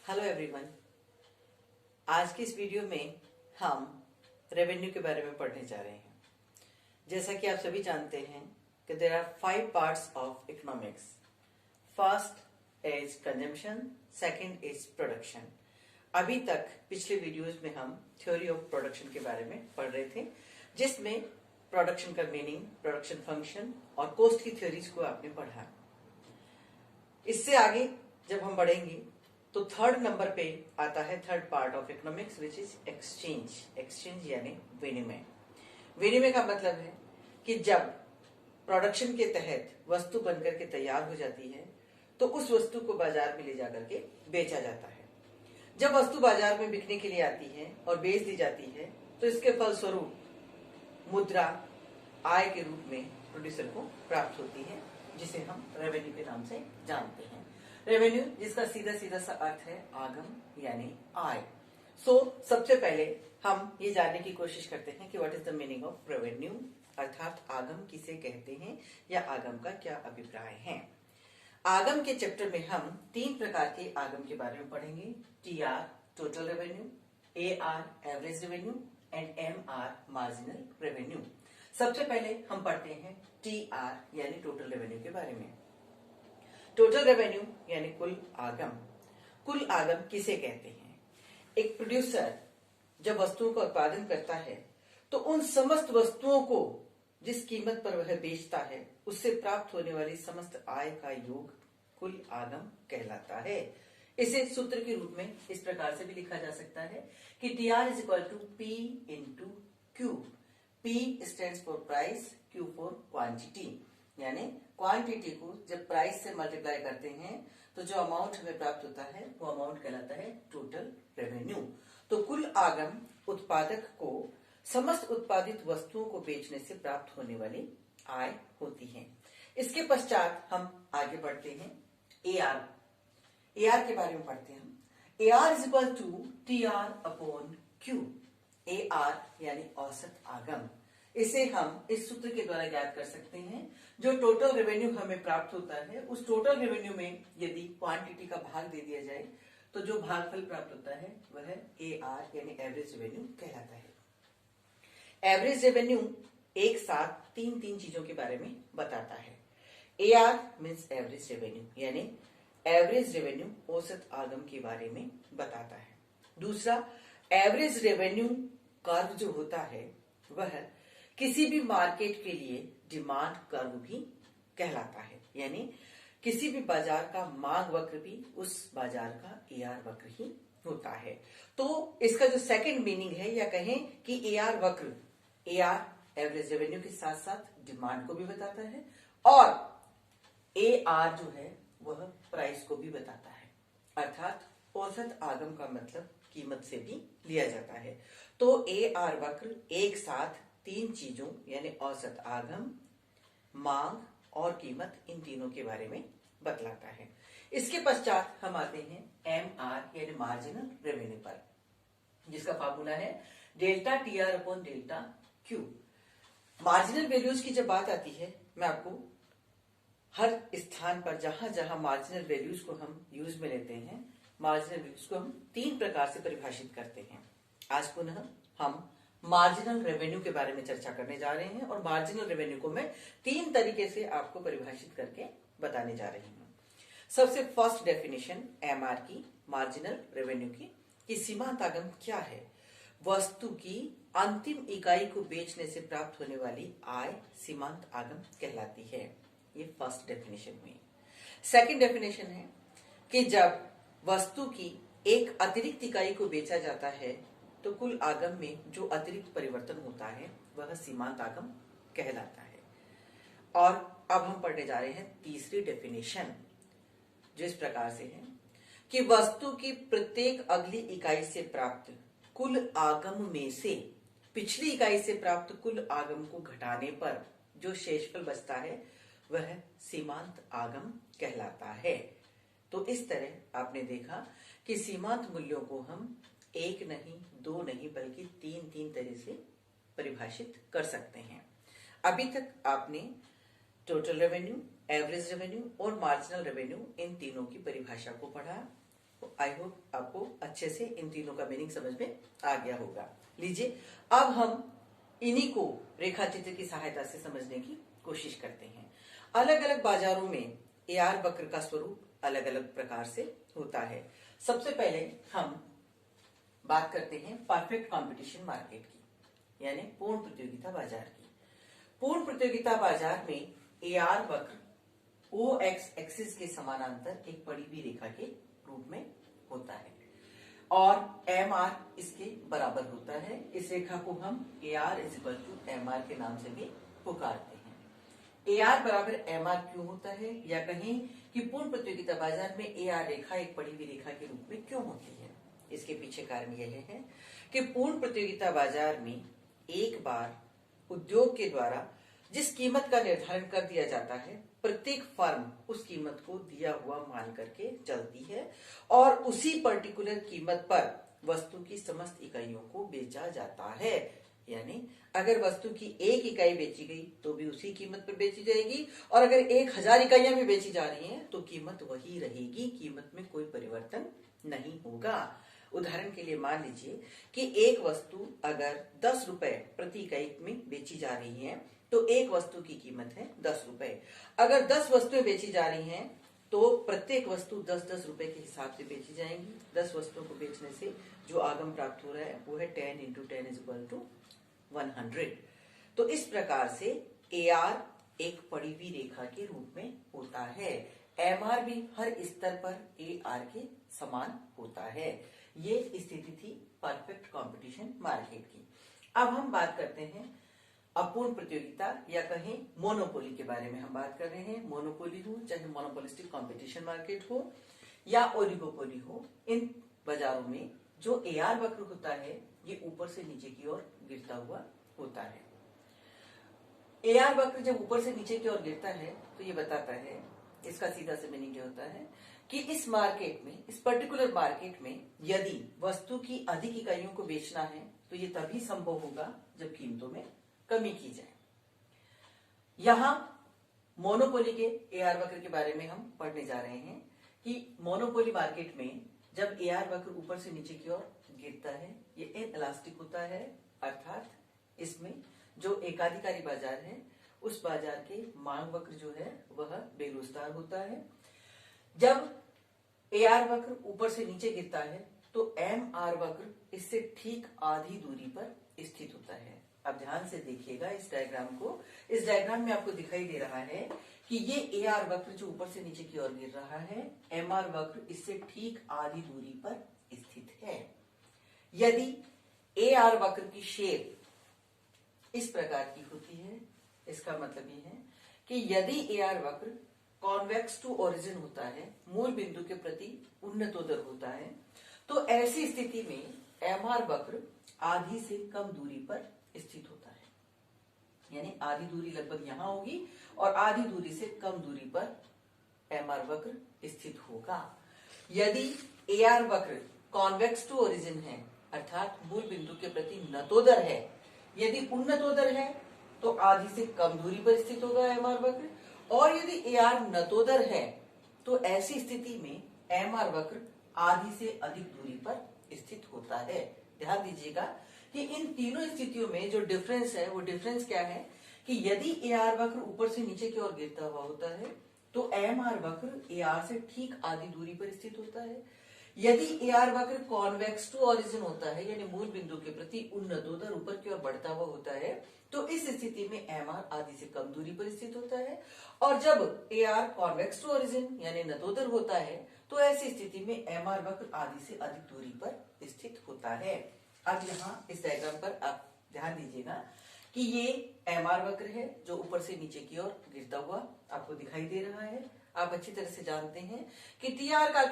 Hello everyone. आज की इस वीडियो में हम रेवेन्यू के बारे में पढ़ने जा रहे हैं। जैसा कि आप सभी जानते हैं कि there are 5 parts of economics. First is consumption, second is production. अभी तक पिछले वीडियोस में हम थ्योरी ऑफ प्रोडक्शन के बारे में पढ़ रहे थे, जिसमें प्रोडक्शन का मीनिंग, प्रोडक्शन फंक्शन और कॉस्ट की थ्योरीज को आपने पढ़ा। इससे आगे जब हम बढ़ेंगे तो थर्ड नंबर पे आता है third part of economics which is exchange. Exchange यानी विनिमय। विनिमय का मतलब है कि जब प्रोडक्शन के तहत वस्तु बनकर के तैयार हो जाती है तो उस वस्तु को बाजार में ले जाकर के बेचा जाता है। जब वस्तु बाजार में बिकने के लिए आती है और बेच दी जाती है तो इसके फलस्वरूप मुद्रा आय के रूप में प्रोड्यूसर को प्राप्त होती है, जिसे हम रेवेन्यू के नाम से जानते हैं। रेवेन्यू जिसका सीधा सीधा सा अर्थ है आगम यानी आय। सबसे पहले हम ये जानने की कोशिश करते हैं कि what is the meaning of revenue, अर्थात आगम किसे कहते हैं या आगम का क्या अभिप्राय है। आगम के चैप्टर में हम 3 प्रकार के आगम के बारे में पढ़ेंगे। TR total revenue, AR average revenue and MR marginal revenue. सबसे पहले हम पढ़ते हैं TR यानी टोटल रेवेन्यू के बारे में। टोटल रेवेन्यू यानी कुल आगम। कुल आगम किसे कहते हैं? एक प्रोड्यूसर जब वस्तुओं का उत्पादन करता है तो उन समस्त वस्तुओं को जिस कीमत पर वह बेचता है उससे प्राप्त होने वाली समस्त आय का योग कुल आगम कहलाता है। इसे सूत्र के रूप में इस प्रकार से भी लिखा जा सकता है कि TR is equal to P into Q। P stands for price, Q for quantity. यानी क्वांटिटी को जब प्राइस से मल्टीप्लाई करते हैं तो जो अमाउंट हमें प्राप्त होता है वो अमाउंट कहलाता है टोटल रेवेन्यू। तो कुल आगम उत्पादक को समस्त उत्पादित वस्तुओं को बेचने से प्राप्त होने वाली आय होती है। इसके पश्चात हम आगे बढ़ते हैं AR। AR के बारे में पढ़ते हैं हम। AR is equal to TR upon Q। AR यानी औसत आगम। इसे हम इस सूत्र के द्वारा ज्ञात कर सकते हैं। जो टोटल रेवेन्यू हमें प्राप्त होता है उस टोटल रेवेन्यू में यदि क्वांटिटी का भाग दे दिया जाए तो जो भागफल प्राप्त होता है वह AR यानी एवरेज रेवेन्यू कहलाता है। एवरेज रेवेन्यू एक साथ तीन चीजों के बारे में बताता है। AR मीन्स एवरेज रेवेन्यू यानी एवरेज रेवेन्यू औसत आगम के बारे में बताता है। दूसरा, एवरेज रेवेन्यू कर्व जो होता है वह किसी भी मार्केट के लिए डिमांड कर्व भी कहलाता है। यानी किसी भी बाजार का मांग वक्र भी उस बाजार का AR वक्र ही होता है। तो इसका जो सेकंड मीनिंग है या कहें कि AR वक्र, AR एवरेज रेवेन्यू के साथ साथ डिमांड को भी बताता है और AR जो है वह प्राइस को भी बताता है। अर्थात औसत आगम का मतलब कीमत से भी लिया जाता है। तो AR वक्र एक साथ 3 चीजों यानी औसत आगम, मांग और कीमत, इन तीनों के बारे में बतलाता है। इसके पश्चात हम आते हैं MR यानी मार्जिनल रेवेन्यू पर, जिसका फार्मूला है delta TR upon delta Q। Marginal values की जब बात आती है, मैं आपको हर स्थान पर जहां जहां मार्जिनल वैल्यूज को हम यूज में लेते हैं, मार्जिनल वैल्यूज को हम 3 प्रकार से परिभाषित करते हैं। आज पुनः हम मार्जिनल रेवेन्यू के बारे में चर्चा करने जा रहे हैं और मार्जिनल रेवेन्यू को मैं 3 तरीके से आपको परिभाषित करके बताने जा रही हूं। सबसे फर्स्ट डेफिनेशन MR की, मार्जिनल रेवेन्यू की, कि सीमांत आगम क्या है? वस्तु की अंतिम इकाई को बेचने से प्राप्त होने वाली आय सीमांत आगम कहलाती है। ये फर्स्ट डेफिनेशन हुई। सेकंड डेफिनेशन है कि जब वस्तु की एक अतिरिक्त इकाई को बेचा जाता है तो कुल आगम में जो अतिरिक्त परिवर्तन होता है वह सीमांत आगम कहलाता है। और अब हम पढ़ने जा रहे हैं तीसरी डेफिनेशन, जो इस प्रकार से है कि वस्तु की प्रत्येक अगली इकाई से प्राप्त कुल आगम में से पिछली इकाई से प्राप्त कुल आगम को घटाने पर जो शेषफल बचता है वह सीमांत आगम कहलाता है। तो इस तरह आपने देखा कि सीमांत मूल्यों को हम 1 नहीं, 2 नहीं, बल्कि 3 तरह से परिभाषित कर सकते हैं। अभी तक आपने टोटल रेवेन्यू, एवरेज रेवेन्यू और मार्जिनल रेवेन्यू, इन तीनों की परिभाषा को पढ़ा। आई होप आपको अच्छे से इन तीनों का मीनिंग समझ में आ गया होगा। लीजिए अब हम इन्हीं को रेखा चित्र की सहायता से समझने की कोशिश करते हैं। अलग अलग बाजारों में AR वक्र का स्वरूप अलग अलग प्रकार से होता है। सबसे पहले हम बात करते हैं परफेक्ट कंपटीशन मार्केट की, यानी पूर्ण प्रतियोगिता बाजार की। पूर्ण प्रतियोगिता बाजार में AR वक्र OX एक्सिस के समानांतर एक पड़ी हुई रेखा के रूप में होता है और MR इसके बराबर होता है। इस रेखा को हम AR = MR के नाम से भी पुकारते हैं। AR बराबर MR क्यों होता है, या कहें कि पूर्ण प्रतियोगिता बाजार में AR रेखा एक पड़ी हुई रेखा के रूप में क्यों होती है, इसके पीछे कारण यह है कि पूर्ण प्रतियोगिता बाजार में एक बार उद्योग के द्वारा जिस कीमत का निर्धारण कर दिया जाता है, प्रत्येक फर्म उस कीमत को दिया हुआ मान करके चलती है और उसी पर्टिकुलर कीमत पर वस्तु की समस्त इकाइयों को बेचा जाता है। यानी अगर वस्तु की 1 इकाई बेची गई तो भी उसी कीमत पर बेची जाएगी, और अगर 1000 इकाइयां भी बेची जा रही हैं तो कीमत वही रहेगी, कीमत में कोई परिवर्तन नहीं होगा। उदाहरण के लिए मान लीजिए कि एक वस्तु अगर 10 रुपए प्रति इकाई में बेची जा रही है तो एक वस्तु की कीमत है 10 रुपए। अगर 10 वस्तुएं बेची जा रही हैं तो प्रत्येक वस्तु 10-10 रुपए के हिसाब से बेची जाएंगी। 10 वस्तुओं को बेचने से जो आगम प्राप्त हो रहा है वो है 10 × 10 = 100। तो इस प्रकार से AR एक पड़ी हुई रेखा के रूप में होता है। MR भी हर स्तर पर AR के समान होता है। ये स्थिति थी परफेक्ट कंपटीशन मार्केट की। अब हम बात करते हैं अपूर्ण प्रतियोगिता या कहें मोनोपोली के बारे में हम बात कर रहे हैं। मोनोपोली हो, चाहे मोनोपोलिस्टिक कंपटीशन मार्केट हो या ओलिगोपोली हो, इन बाजारों में जो AR वक्र होता है ये ऊपर से नीचे की ओर गिरता हुआ होता है। AR वक्र जब ऊपर से नीचे की ओर गिरता है तो ये बताता है, इसका सीधा से मीनिंग ये होता है कि इस मार्केट में, इस पर्टिकुलर मार्केट में यदि वस्तु की अधिक इकाइयों को बेचना है तो ये तभी संभव होगा जब कीमतों में कमी की जाए। यहां मोनोपोली के AR वक्र के बारे में हम पढ़ने जा रहे हैं कि मोनोपोली मार्केट में जब AR वक्र ऊपर से नीचे की ओर गिरता है ये इनइलास्टिक होता है, अर्थात इसमें जो एकाधिकारी बाजार है उस बाजार के मांग वक्र जो है वह बेरोजगार होता है। जब AR वक्र ऊपर से नीचे गिरता है तो MR वक्र इससे ठीक आधी दूरी पर स्थित होता है। अब ध्यान से देखिएगा इस डायग्राम को। इस डायग्राम में आपको दिखाई दे रहा है कि ये AR वक्र जो ऊपर से नीचे की ओर गिर रहा है, MR वक्र इससे ठीक आधी दूरी पर स्थित है। यदि AR वक्र की शेप इस प्रकार की होती है, इसका मतलब ये है कि यदि AR वक्र कॉन्वेक्स टू ओरिजिन होता है, मूल बिंदु के प्रति उन्नतोदर होता है, तो ऐसी स्थिति में MR वक्र आधी से कम दूरी पर स्थित होता है। यानी आधी दूरी लगभग यहां होगी और आधी दूरी से कम दूरी पर MR वक्र स्थित होगा। यदि AR वक्र कॉन्वेक्स टू ओरिजिन है, अर्थात मूल बिंदु के प्रति नतोदर है, यदि उन्नतोदर है तो आधी से कम दूरी पर स्थित होगा MR वक्र, और यदि AR नतोदर है तो ऐसी स्थिति में MR वक्र आधी से अधिक दूरी पर स्थित होता है। ध्यान दीजिएगा कि इन तीनों स्थितियों में जो डिफरेंस है वो डिफरेंस क्या है कि यदि AR वक्र ऊपर से नीचे की ओर गिरता हुआ होता है तो MR वक्र AR से ठीक आधी दूरी पर स्थित होता है। यदि AR वक्र कॉन्वेक्स टू ओरिजिन होता है, यानी मूल बिंदु के प्रति उन्नतोदर ऊपर की ओर बढ़ता हुआ होता है, तो इस स्थिति में MR आधी से कम दूरी पर स्थित होता है। और जब AR कॉन्वेक्स टू ओरिजिन यानी नतोदर होता है तो ऐसी स्थिति में MR वक्र आधी से अधिक दूरी पर स्थित होता है। अब यहाँ इस डायग्राम पर आप ध्यान दीजिएगा कि ये MR वक्र है जो ऊपर से नीचे की ओर गिरता हुआ आपको दिखाई दे रहा है। आप अच्छी तरह से जानते हैं कि TR का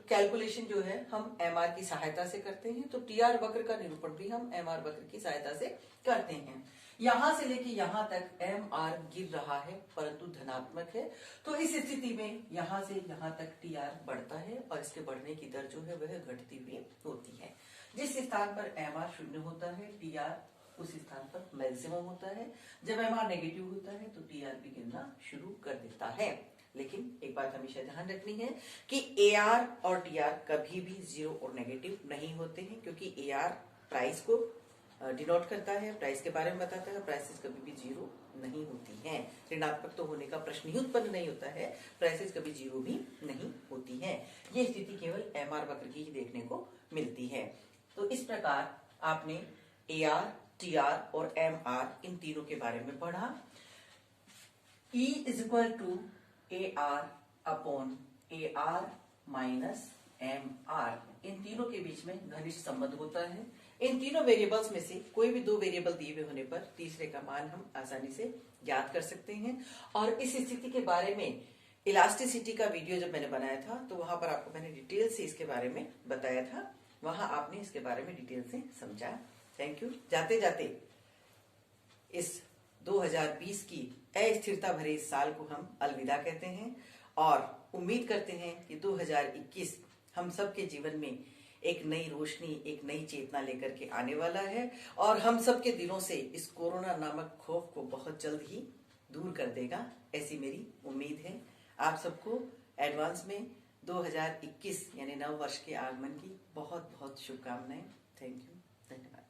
कैलकुलेशन जो है हम MR की सहायता से करते हैं, तो TR वक्र का निरूपण भी हम MR वक्र की सहायता से करते हैं। यहां से लेके यहां तक MR गिर रहा है परंतु धनात्मक है, तो इस स्थिति में यहां से यहां तक TR बढ़ता है और इसके बढ़ने की दर जो है वह घटती हुई होती है। जिस स्थान पर MR शून्य होता है TR उस स्थान पर मैक्सिमम होता है। जब MR नेगेटिव होता है तो TR भी गिरना शुरू कर देता है। लेकिन एक बात हमेशा ध्यान रखनी है कि AR और TR कभी भी जीरो और नेगेटिव नहीं होते हैं, क्योंकि AR प्राइस को डिनोट करता है, प्राइस के बारे में बताता है। प्राइसेस कभी भी जीरो नहीं होती हैं, ऋणात्मक तो होने का प्रश्न ही उत्पन्न नहीं होता है, प्राइसेस कभी जीरो भी नहीं होती हैं। ये स्थिति केवल MR वक्र की ही देखने को मिलती है। तो इस प्रकार आपने AR, TR और MR इन तीनों के बारे में पढ़ा। E is equal to AR upon AR minus MR, इन तीनों के बीच में घनिष्ठ संबंध होता है। इन तीनों वेरिएबल्स में से कोई भी दो वेरिएबल दिए हुए होने पर तीसरे का मान हम आसानी से ज्ञात कर सकते हैं। और इस स्थिति के बारे में इलास्टिसिटी का वीडियो जब मैंने बनाया था तो वहां पर आपको मैंने डिटेल से इसके बारे में बताया था, वहां आपने इसके बारे में डिटेल से समझा। Thank you. जाते जाते इस 2020 की अस्थिरता भरे इस साल को हम अलविदा कहते हैं और उम्मीद करते हैं कि 2021 हम सबके जीवन में एक नई रोशनी, एक नई चेतना लेकर के आने वाला है और हम सबके दिलों से इस कोरोना नामक खौफ को बहुत जल्द ही दूर कर देगा, ऐसी मेरी उम्मीद है। आप सबको एडवांस में 2021 यानी नव वर्ष के आगमन की बहुत बहुत शुभकामनाएं। थैंक यू, धन्यवाद।